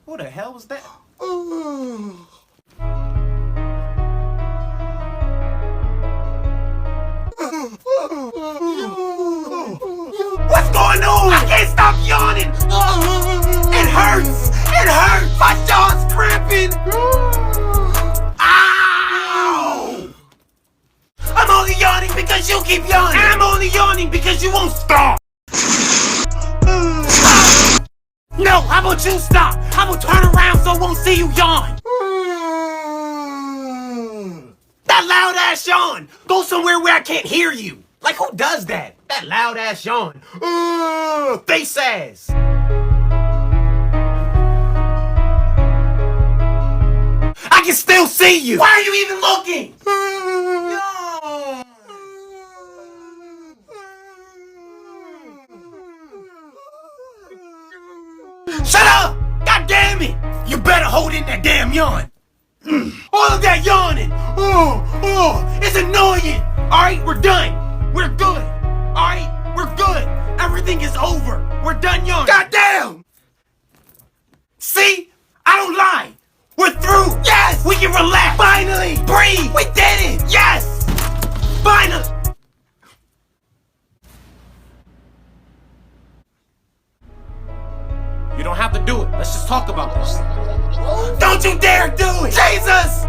Who the hell was that? What's going on? I can't stop yawning. It hurts. It hurts. My jaw's cramping. Ow! I'm only yawning because you keep yawning. And I'm only yawning because you won't stop. No, how about you stop? How about turn around so I won't see you yawn? That loud ass yawn. Go somewhere where I can't hear you. Like who does that? That loud ass yawn. Face ass. I can still see you. Why are you even looking? Shut up! God damn it! You better hold in that damn yawn. All of that yawning. It's annoying. All right, we're done. We're good. All right, we're good. Everything is over. We're done yawning. God damn! See? I don't lie. We're through. Yes! We can relax. Finally! Breathe! We did it! Yes! Finally! You don't have to do it. Let's just talk about this. Don't you dare do it! Jesus!